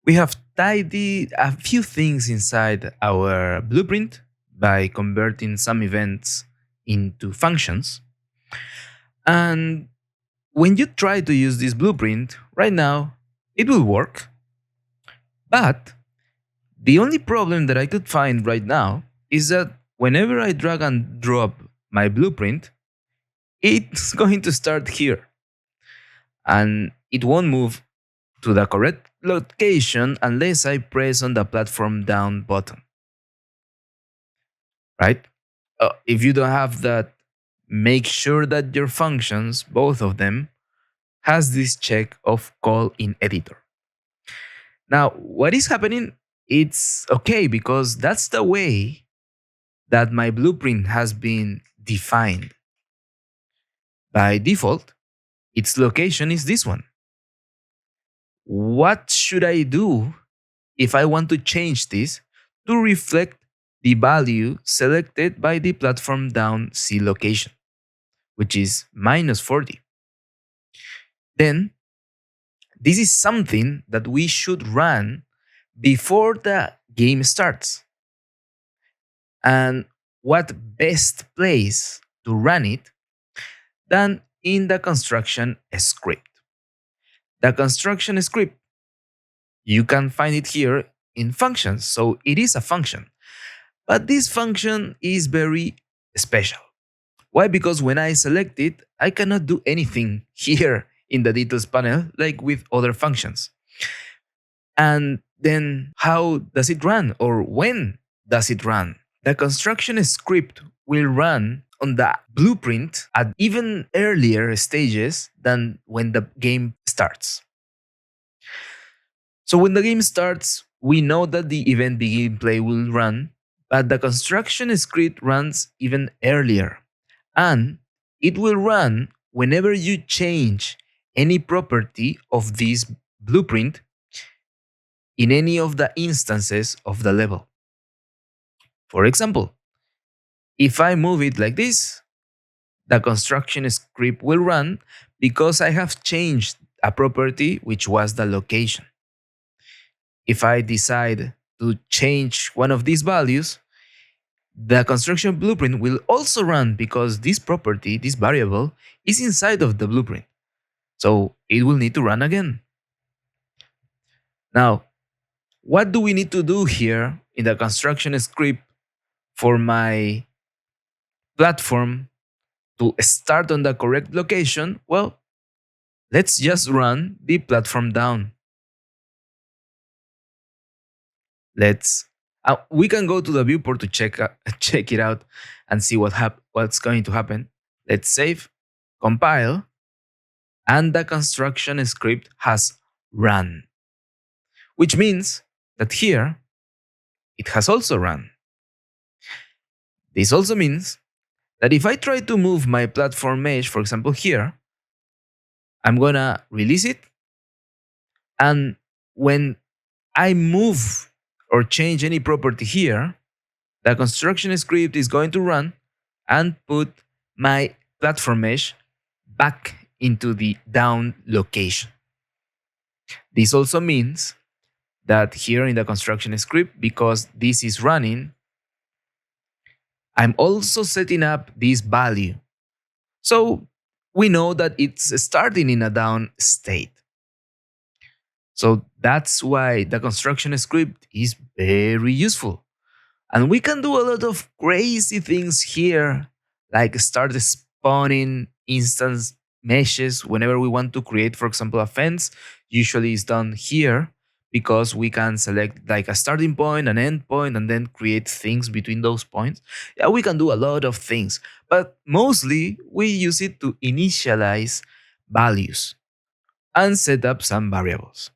We have tidied a few things inside our blueprint by converting some events into functions. And when you try to use this blueprint right now, it will work. But the only problem that I could find right now is that whenever I drag and drop my blueprint, it's going to start here and it won't move to the correct location unless I press on the platform down button, right? If you don't have that, make sure that your functions, both of them, has this check of call in editor. Now, what is happening? It's okay because that's the way that my blueprint has been defined. By default, its location is this one. What should I do if I want to change this to reflect the value selected by the platform down C location, which is -40? Then, this is something that we should run before the game starts. And what best place to run it than in the construction script? The construction script, you can find it here in functions, so it is a function. But this function is very special. Why? Because when I select it, I cannot do anything here in the details panel like with other functions. And then how does it run or when does it run? The construction script will run on the blueprint at even earlier stages than when the game starts. So when the game starts, we know that the event begin play will run, but the construction script runs even earlier. And it will run whenever you change any property of this blueprint in any of the instances of the level. For example, if I move it like this, the construction script will run because I have changed a property which was the location. If I decide to change one of these values, the construction blueprint will also run because this property, this variable, is inside of the blueprint. So it will need to run again. Now, what do we need to do here in the construction script for my platform to start on the correct location? Well, let's just run the platform down. We can go to the viewport to check it out and see what's going to happen. Let's save, compile, and the construction script has run, which means that here it has also run. This also means that if I try to move my platform mesh, for example here, I'm gonna release it, and when I move or change any property here, the construction script is going to run and put my platform mesh back into the down location. This also means that here in the construction script, because this is running, I'm also setting up this value. So we know that it's starting in a down state. So that's why the construction script is very useful. And we can do a lot of crazy things here, like start spawning instance meshes whenever we want to create, for example, a fence. Usually it's done here because we can select like a starting point, an end point, and then create things between those points. Yeah, we can do a lot of things, but mostly we use it to initialize values and set up some variables.